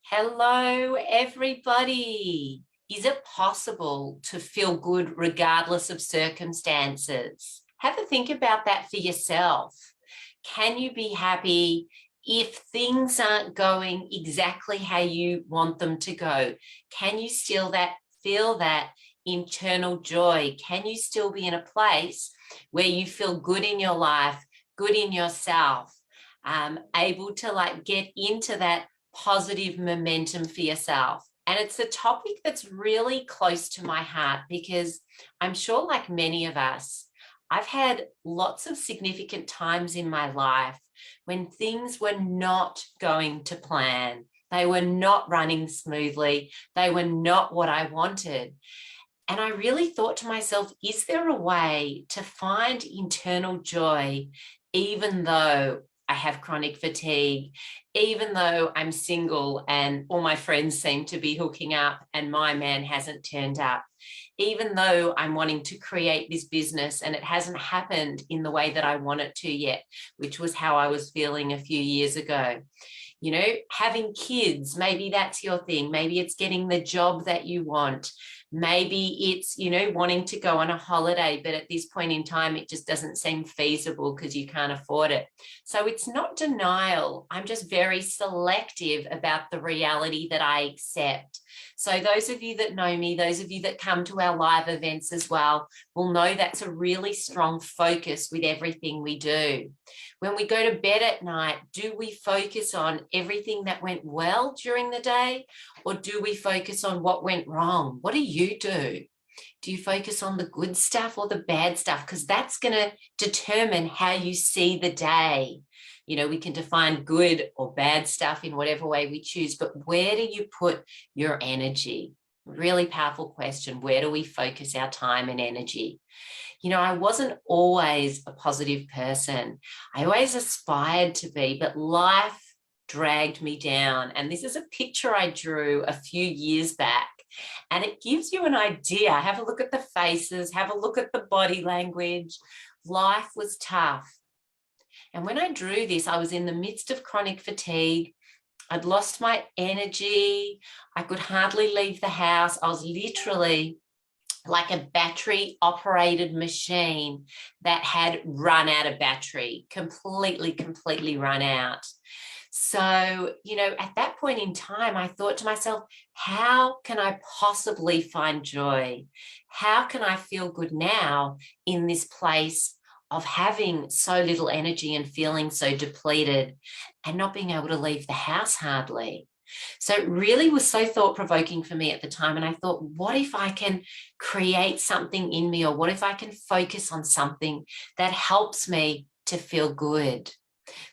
Hello, everybody. Is it possible to feel good regardless of circumstances? Have a think about that for yourself. Can you be happy if things aren't going exactly how you want them to go? Can you still feel that internal joy? Can you still be in a place where you feel good in your life, good in yourself, able to get into that positive momentum for yourself? And it's a topic that's really close to my heart because I'm sure, like many of us, I've had lots of significant times in my life when things were not going to plan. They were not running smoothly. They were not what I wanted. And I really thought to myself, is there a way to find internal joy, even though I have chronic fatigue, even though I'm single and all my friends seem to be hooking up and my man hasn't turned up, even though I'm wanting to create this business and it hasn't happened in the way that I want it to yet, which was how I was feeling a few years ago. Having kids, maybe that's your thing. Maybe it's getting the job that you want. Maybe it's, wanting to go on a holiday, but at this point in time, it just doesn't seem feasible because you can't afford it. So it's not denial. I'm just very selective about the reality that I accept. So those of you that know me, those of you that come to our live events as well, will know that's a really strong focus with everything we do. When we go to bed at night, do we focus on everything that went well during the day, or do we focus on what went wrong? What do you do? Do you focus on the good stuff or the bad stuff? Because that's going to determine how you see the day. We can define good or bad stuff in whatever way we choose, but where do you put your energy? Really powerful question. Where do we focus our time and energy? I wasn't always a positive person. I always aspired to be, but life dragged me down. And this is a picture I drew a few years back. And it gives you an idea. Have a look at the faces, have a look at the body language. Life was tough. And when I drew this, I was in the midst of chronic fatigue. I'd lost my energy. I could hardly leave the house. I was literally like a battery operated machine that had run out of battery, completely run out. So, at that point in time, I thought to myself, how can I possibly find joy? How can I feel good now in this place of having so little energy and feeling so depleted and not being able to leave the house hardly? So it really was so thought-provoking for me at the time. And I thought, what if I can create something in me, or what if I can focus on something that helps me to feel good?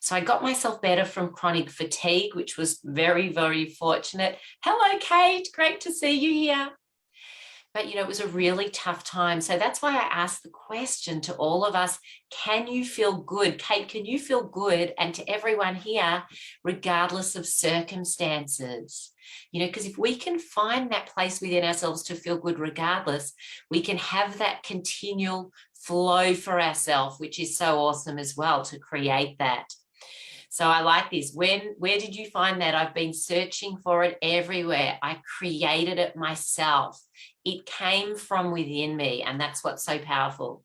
So I got myself better from chronic fatigue, which was very fortunate. Hello, Kate. Great to see you here. But, it was a really tough time. So that's why I asked the question to all of us, can you feel good? Kate, can you feel good? And to everyone here, regardless of circumstances, because if we can find that place within ourselves to feel good regardless, we can have that continual flow for ourselves, which is so awesome as well, to create that. So I like this. Where did you find that? I've been searching for it everywhere. I created it myself. It came from within me, and that's what's so powerful.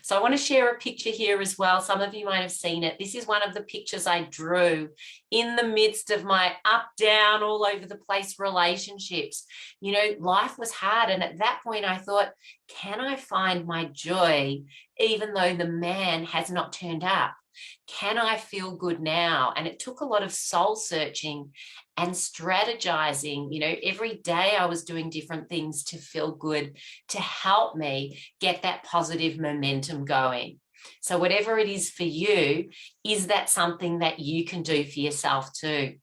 So I want to share a picture here as well. Some of you might have seen it. This is one of the pictures I drew in the midst of my up, down, all over the place relationships. Life was hard. And at that point, I thought, can I find my joy even though the man has not turned up? Can I feel good now? And it took a lot of soul searching and strategizing. Every day I was doing different things to feel good, to help me get that positive momentum going. So whatever it is for you, is that something that you can do for yourself too?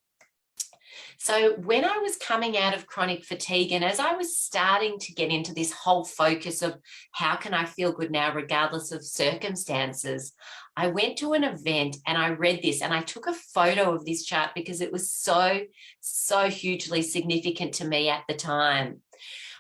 So when I was coming out of chronic fatigue, and as I was starting to get into this whole focus of how can I feel good now regardless of circumstances, I went to an event and I read this, and I took a photo of this chart because it was so hugely significant to me at the time.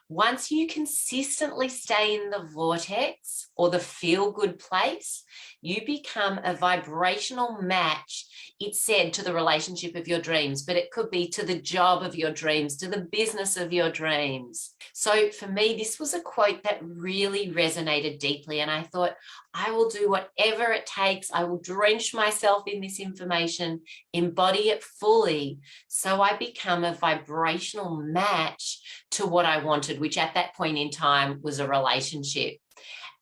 Once you consistently stay in the vortex or the feel-good place, you become a vibrational match It said to the relationship of your dreams, but it could be to the job of your dreams, to the business of your dreams. So for me, this was a quote that really resonated deeply. And I thought, I will do whatever it takes. I will drench myself in this information, embody it fully, so I become a vibrational match to what I wanted, which at that point in time was a relationship.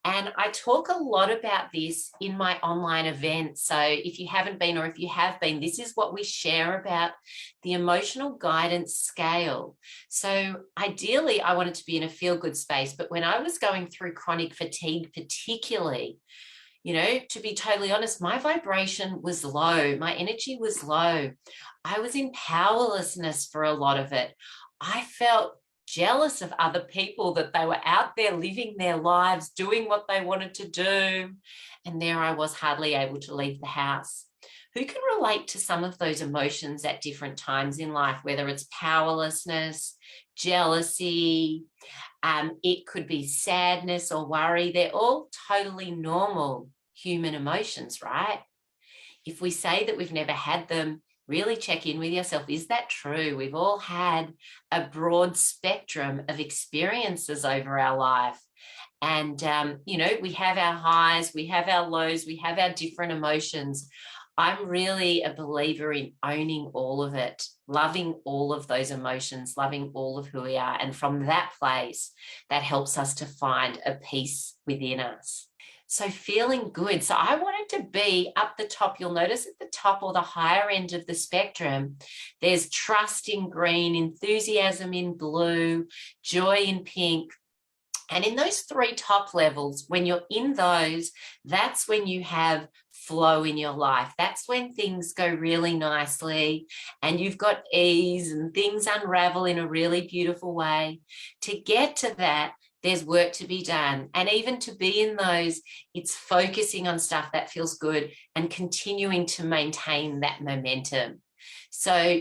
And I talk a lot about this in my online events. So if you haven't been, or if you have been, this is what we share about the emotional guidance scale. So ideally, I wanted to be in a feel-good space. But when I was going through chronic fatigue, particularly, to be totally honest, my vibration was low. My energy was low. I was in powerlessness for a lot of it. I felt jealous of other people, that they were out there living their lives, doing what they wanted to do. And there I was, hardly able to leave the house. Who can relate to some of those emotions at different times in life, whether it's powerlessness, jealousy, it could be sadness or worry? They're all totally normal human emotions, right? If we say that we've never had them, really check in with yourself. Is that true? We've all had a broad spectrum of experiences over our life. And, we have our highs, we have our lows, we have our different emotions. I'm really a believer in owning all of it, loving all of those emotions, loving all of who we are. And from that place, that helps us to find a peace within us. So feeling good. So I wanted to be up the top. You'll notice at the top, or the higher end of the spectrum, there's trust in green, enthusiasm in blue, joy in pink. And in those three top levels, when you're in those, that's when you have flow in your life. That's when things go really nicely and you've got ease and things unravel in a really beautiful way. To get to that, there's work to be done. And even to be in those, it's focusing on stuff that feels good and continuing to maintain that momentum. So,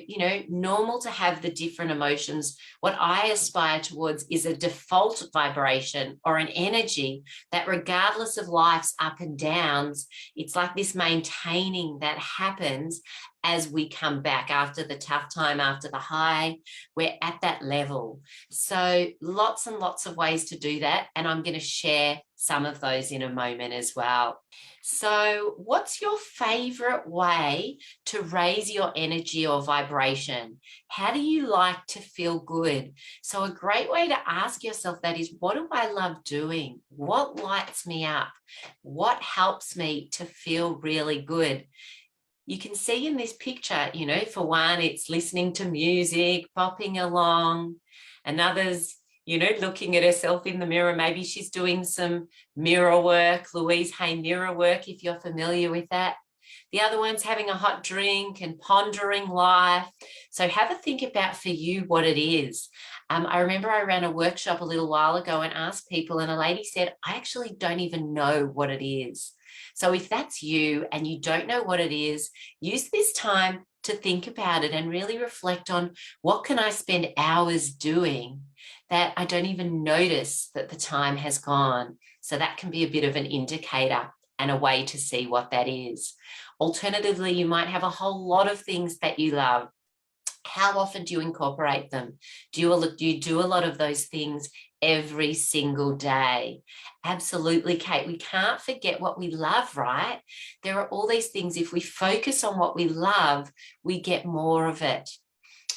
normal to have the different emotions. What I aspire towards is a default vibration or an energy that, regardless of life's up and downs, it's like this maintaining that happens as we come back after the tough time, after the high. We're at that level. So lots and lots of ways to do that. And I'm going to share some of those in a moment as well. So what's your favorite way to raise your energy or vibration? How do you like to feel good? So a great way to ask yourself that is, what do I love doing? What lights me up? What helps me to feel really good? You can see in this picture, for one, it's listening to music, popping along. Another's, looking at herself in the mirror. Maybe she's doing some mirror work, Louise Hay mirror work, if you're familiar with that. The other one's having a hot drink and pondering life. So have a think about for you what it is. I remember I ran a workshop a little while ago and asked people, and a lady said, I actually don't even know what it is. So if that's you and you don't know what it is, use this time to think about it and really reflect on, what can I spend hours doing that I don't even notice that the time has gone? So that can be a bit of an indicator and a way to see what that is. Alternatively, you might have a whole lot of things that you love. How often do you incorporate them? Do you do a lot of those things every single day? Absolutely, Kate. We can't forget what we love, right? There are all these things. If we focus on what we love, we get more of it.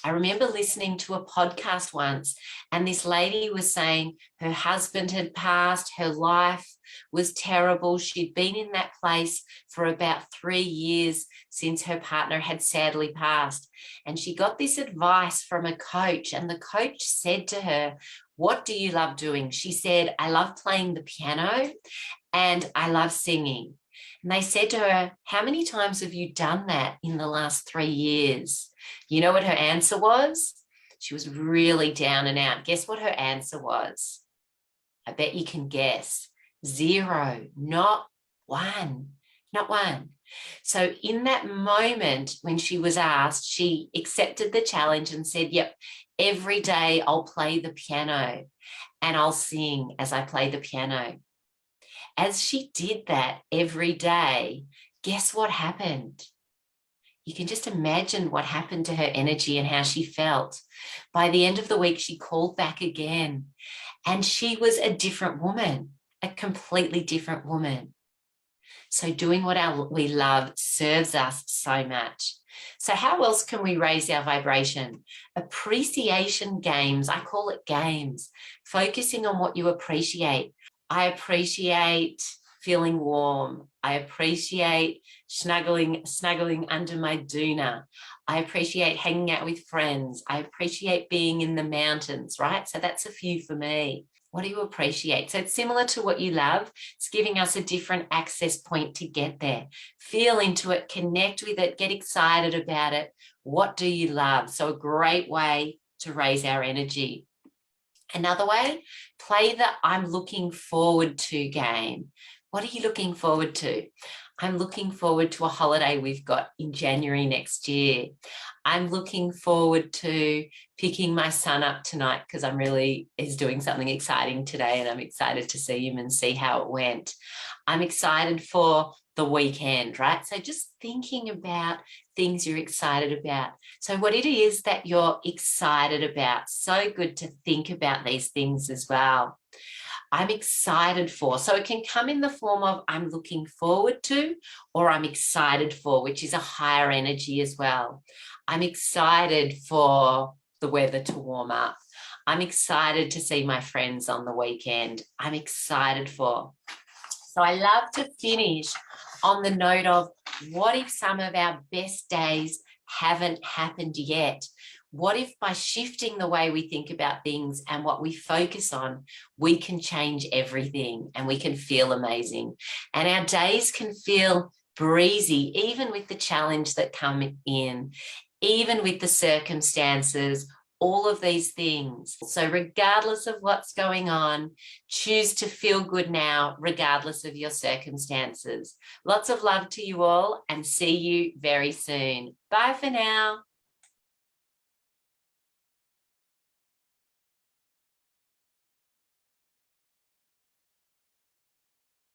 I remember listening to a podcast once, and this lady was saying her husband had passed, her life was terrible. She'd been in that place for about 3 years since her partner had sadly passed. And she got this advice from a coach, and the coach said to her, what do you love doing? She said, I love playing the piano and I love singing. And they said to her, how many times have you done that in the last 3 years? You know what her answer was? She was really down and out. Guess what her answer was? I bet you can guess. 0, not one. So in that moment when she was asked, she accepted the challenge and said, yep, every day I'll play the piano and I'll sing as I play the piano. As she did that every day, guess what happened? You can just imagine what happened to her energy and how she felt. By the end of the week, she called back again, and she was a different woman, a completely different woman. So doing what we love serves us so much. So how else can we raise our vibration? Appreciation games. I call it games. Focusing on what you appreciate. I appreciate feeling warm. I appreciate snuggling under my doona. I appreciate hanging out with friends. I appreciate being in the mountains, right? So that's a few for me. What do you appreciate? So it's similar to what you love. It's giving us a different access point to get there. Feel into it, connect with it, get excited about it. What do you love? So a great way to raise our energy. Another way, play the I'm looking forward to game. What are you looking forward to? I'm looking forward to a holiday we've got in January next year. I'm looking forward to picking my son up tonight because he's doing something exciting today and I'm excited to see him and see how it went. I'm excited for the weekend, right? So just thinking about things you're excited about. So what it is that you're excited about. So good to think about these things as well. I'm excited for. So it can come in the form of I'm looking forward to, or I'm excited for, which is a higher energy as well. I'm excited for the weather to warm up. I'm excited to see my friends on the weekend. I'm excited for. So I love to finish on the note of what if some of our best days haven't happened yet? What if by shifting the way we think about things and what we focus on, we can change everything and we can feel amazing. And our days can feel breezy, even with the challenge that come in, even with the circumstances, all of these things. So regardless of what's going on, choose to feel good now, regardless of your circumstances. Lots of love to you all and see you very soon. Bye for now.